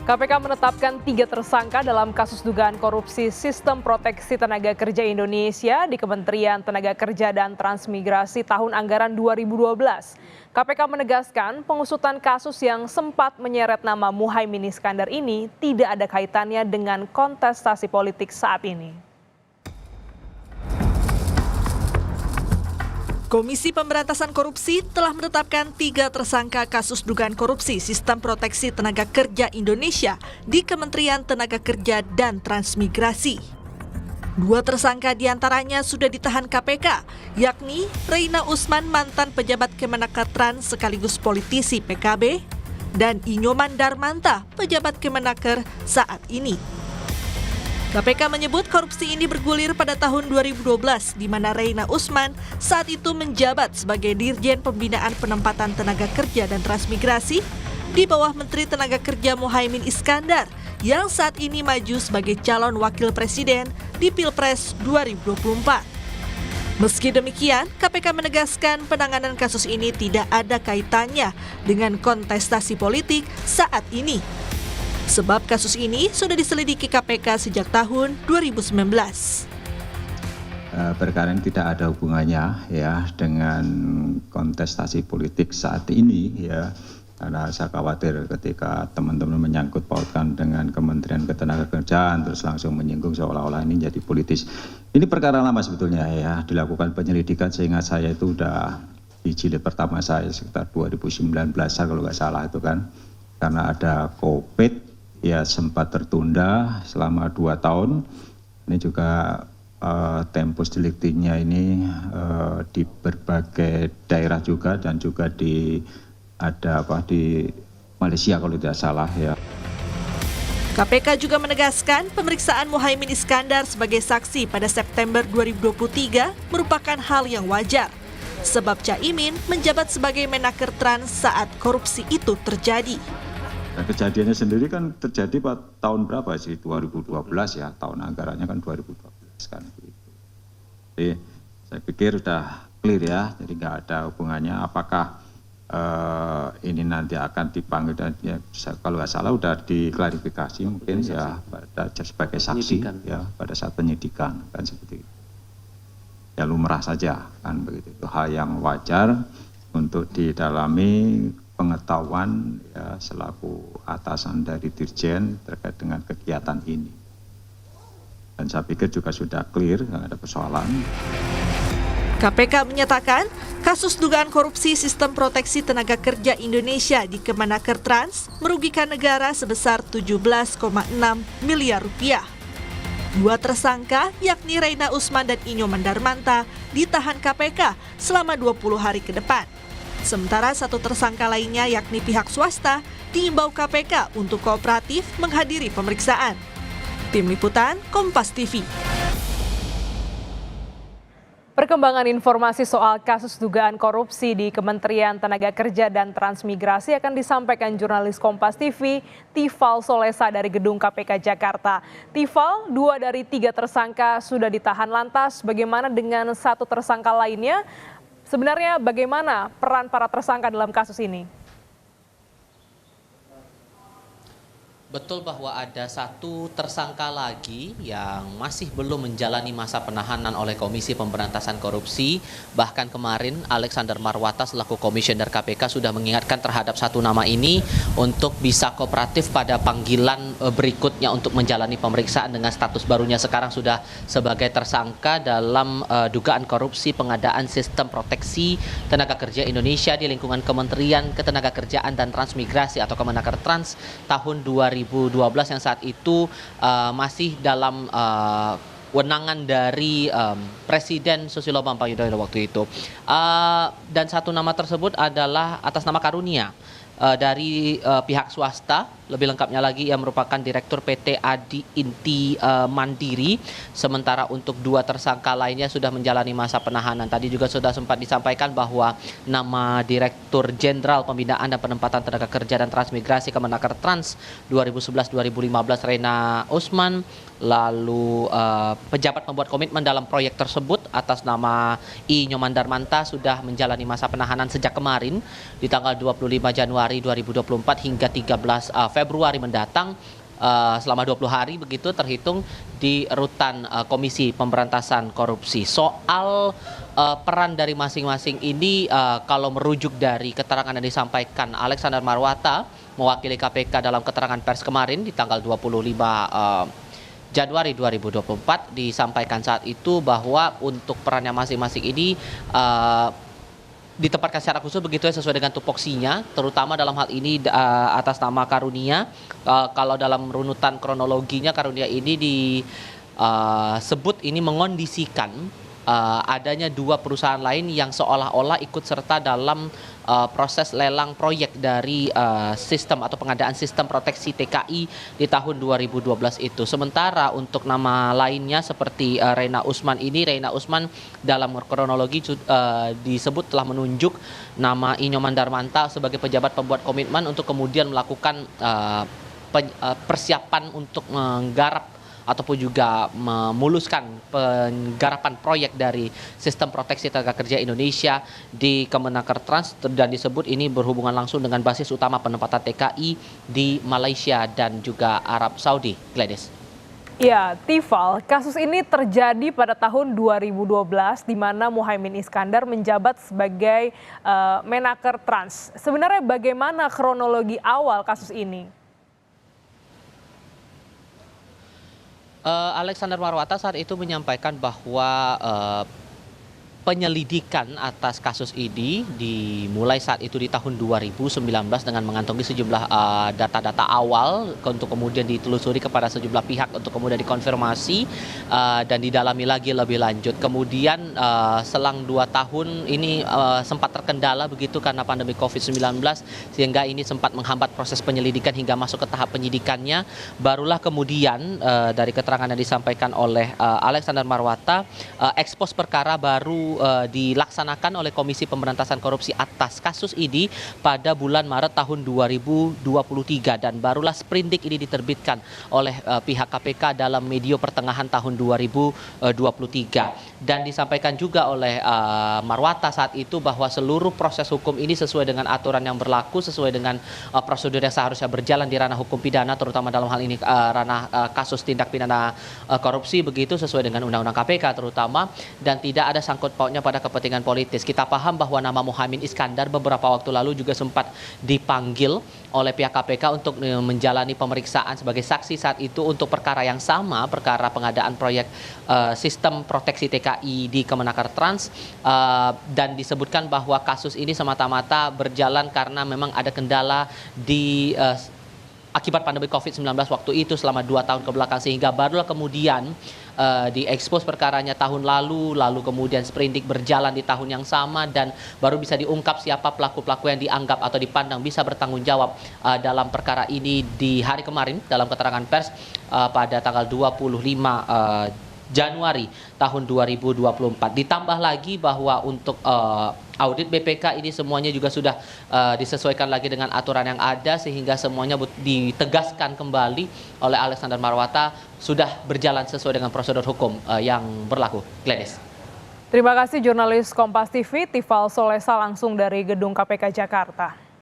KPK menetapkan 3 tersangka dalam kasus dugaan korupsi Sistem Proteksi Tenaga Kerja Indonesia di Kementerian Tenaga Kerja dan Transmigrasi tahun anggaran 2012. KPK menegaskan pengusutan kasus yang sempat menyeret nama Muhaimin Iskandar ini tidak ada kaitannya dengan kontestasi politik saat ini. Komisi Pemberantasan Korupsi telah menetapkan 3 tersangka kasus dugaan korupsi Sistem Proteksi Tenaga Kerja Indonesia di Kementerian Tenaga Kerja dan Transmigrasi. 2 tersangka diantaranya sudah ditahan KPK, yakni Reina Usman, mantan pejabat Kemenaker Trans sekaligus politisi PKB, dan Inyoman Darmanta, pejabat Kemenaker saat ini. KPK menyebut korupsi ini bergulir pada tahun 2012 di mana Reina Usman saat itu menjabat sebagai Dirjen Pembinaan Penempatan Tenaga Kerja dan Transmigrasi di bawah Menteri Tenaga Kerja Muhaimin Iskandar yang saat ini maju sebagai calon wakil presiden di Pilpres 2024. Meski demikian, KPK menegaskan penanganan kasus ini tidak ada kaitannya dengan kontestasi politik saat ini. Sebab kasus ini sudah diselidiki KPK sejak tahun 2019. Perkara ini tidak ada hubungannya ya dengan kontestasi politik saat ini ya. Karena saya khawatir ketika teman-teman menyangkut pautkan dengan Kementerian Ketenagakerjaan terus langsung menyinggung seolah-olah ini jadi politis. Ini perkara lama sebetulnya ya, dilakukan penyelidikan sehingga saya itu udah di jilid pertama saya sekitar 2019 kalau nggak salah itu kan. Karena ada COVID ya sempat tertunda selama 2 tahun. Ini juga tempus deliktinya ini di berbagai daerah juga dan juga di Malaysia kalau tidak salah ya. KPK juga menegaskan pemeriksaan Muhaimin Iskandar sebagai saksi pada September 2023 merupakan hal yang wajar. Sebab Caimin menjabat sebagai Menaker Trans saat korupsi itu terjadi. Nah, kejadiannya sendiri kan terjadi pada tahun berapa sih? 2012 ya, tahun anggarannya kan 2012 kan. Jadi saya pikir sudah clear ya, jadi nggak ada hubungannya apakah ini nanti akan dipanggil dan ya, kalau nggak salah sudah diklarifikasi mungkin ya pada sebagai saksi ya pada saat penyidikan kan seperti itu. Ya lumrah saja kan begitu, itu hal yang wajar untuk didalami pengetahuan ya, selaku atasan dari Dirjen terkait dengan kegiatan ini. Dan saya pikir juga sudah clear, nggak ada persoalan. KPK menyatakan kasus dugaan korupsi Sistem Proteksi Tenaga Kerja Indonesia di Kemenaker Trans merugikan negara sebesar 17,6 miliar rupiah. 2 tersangka yakni Reina Usman dan Inyoman Darmanta ditahan KPK selama 20 hari ke depan. Sementara 1 tersangka lainnya yakni pihak swasta diimbau KPK untuk kooperatif menghadiri pemeriksaan. Tim Liputan Kompas TV. Perkembangan informasi soal kasus dugaan korupsi di Kementerian Tenaga Kerja dan Transmigrasi akan disampaikan jurnalis Kompas TV, Tifal Solesa dari Gedung KPK Jakarta. Tifal, 2 dari 3 tersangka sudah ditahan, lantas bagaimana dengan 1 tersangka lainnya? Sebenarnya bagaimana peran para tersangka dalam kasus ini? Betul bahwa ada 1 tersangka lagi yang masih belum menjalani masa penahanan oleh Komisi Pemberantasan Korupsi. Bahkan kemarin Alexander Marwata selaku Komisioner KPK sudah mengingatkan terhadap 1 nama ini untuk bisa kooperatif pada panggilan berikutnya untuk menjalani pemeriksaan dengan status barunya sekarang sudah sebagai tersangka dalam dugaan korupsi pengadaan Sistem Proteksi Tenaga Kerja Indonesia di lingkungan Kementerian Ketenagakerjaan dan Transmigrasi atau Kemenaker Trans tahun 2012 yang saat itu masih dalam wewenangan dari Presiden Susilo Bambang Yudhoyono waktu itu. Dan 1 nama tersebut adalah atas nama Karunia dari pihak swasta, lebih lengkapnya lagi yang merupakan Direktur PT Adi Inti Mandiri. Sementara untuk 2 tersangka lainnya sudah menjalani masa penahanan. Tadi juga sudah sempat disampaikan bahwa nama Direktur Jenderal Pembinaan dan Penempatan Tenaga Kerja dan Transmigrasi Kemenaker Trans 2011-2015 Reina Usman, lalu pejabat pembuat komitmen dalam proyek tersebut atas nama Inyoman Darmanta sudah menjalani masa penahanan sejak kemarin di tanggal 25 Januari 2024 hingga 13 Februari mendatang selama 20 hari begitu terhitung di rutan Komisi Pemberantasan Korupsi. Soal peran dari masing-masing ini kalau merujuk dari keterangan yang disampaikan Alexander Marwata mewakili KPK dalam keterangan pers kemarin di tanggal 25 Januari 2024 disampaikan saat itu bahwa untuk perannya masing-masing ini ditempatkan secara khusus begitu ya sesuai dengan tupoksinya, terutama dalam hal ini atas nama Karunia. Kalau dalam runutan kronologinya Karunia ini disebut ini mengondisikan adanya dua perusahaan lain yang seolah-olah ikut serta dalam proses lelang proyek dari sistem atau pengadaan sistem proteksi TKI di tahun 2012 itu. Sementara untuk nama lainnya seperti Reina Usman dalam kronologi disebut telah menunjuk nama Inyoman Darmanta sebagai pejabat pembuat komitmen untuk kemudian melakukan persiapan untuk menggarap ataupun juga memuluskan penggarapan proyek dari sistem proteksi tenaga kerja Indonesia di Kemenaker Trans, dan disebut ini berhubungan langsung dengan basis utama penempatan TKI di Malaysia dan juga Arab Saudi. Gladys. Ya, Tifal, kasus ini terjadi pada tahun 2012 di mana Muhaimin Iskandar menjabat sebagai Menaker Trans. Sebenarnya bagaimana kronologi awal kasus ini? Alexander Marwata saat itu menyampaikan bahwa penyelidikan atas kasus ini dimulai saat itu di tahun 2019 dengan mengantongi sejumlah data-data awal untuk kemudian ditelusuri kepada sejumlah pihak untuk kemudian dikonfirmasi dan didalami lagi lebih lanjut. Kemudian selang 2 tahun ini sempat terkendala begitu karena pandemi COVID-19 sehingga ini sempat menghambat proses penyelidikan hingga masuk ke tahap penyidikannya. Barulah kemudian dari keterangan yang disampaikan oleh Alexander Marwata, ekspos perkara baru dilaksanakan oleh Komisi Pemberantasan Korupsi atas kasus ini pada bulan Maret tahun 2023 dan barulah sprindik ini diterbitkan oleh pihak KPK dalam medio pertengahan tahun 2023, dan disampaikan juga oleh Marwata saat itu bahwa seluruh proses hukum ini sesuai dengan aturan yang berlaku, sesuai dengan prosedur yang seharusnya berjalan di ranah hukum pidana, terutama dalam hal ini ranah kasus tindak pidana korupsi begitu, sesuai dengan undang-undang KPK terutama, dan tidak ada sangkut pautnya pada kepentingan politis. Kita paham bahwa nama Muhaimin Iskandar beberapa waktu lalu juga sempat dipanggil oleh pihak KPK untuk menjalani pemeriksaan sebagai saksi saat itu untuk perkara yang sama, perkara pengadaan proyek sistem proteksi TKI di Kemenaker Trans, dan disebutkan bahwa kasus ini semata-mata berjalan karena memang ada kendala di akibat pandemi COVID-19 waktu itu selama 2 tahun kebelakang, sehingga barulah kemudian diekspos perkaranya tahun lalu kemudian sprindik berjalan di tahun yang sama dan baru bisa diungkap siapa pelaku-pelaku yang dianggap atau dipandang bisa bertanggung jawab dalam perkara ini di hari kemarin dalam keterangan pers pada tanggal 25 Januari tahun 2024. Ditambah lagi bahwa untuk audit BPK ini semuanya juga sudah disesuaikan lagi dengan aturan yang ada sehingga semuanya ditegaskan kembali oleh Alexander Marwata sudah berjalan sesuai dengan prosedur hukum yang berlaku. Gladys. Terima kasih jurnalis Kompas TV Tifal Solesa langsung dari Gedung KPK Jakarta.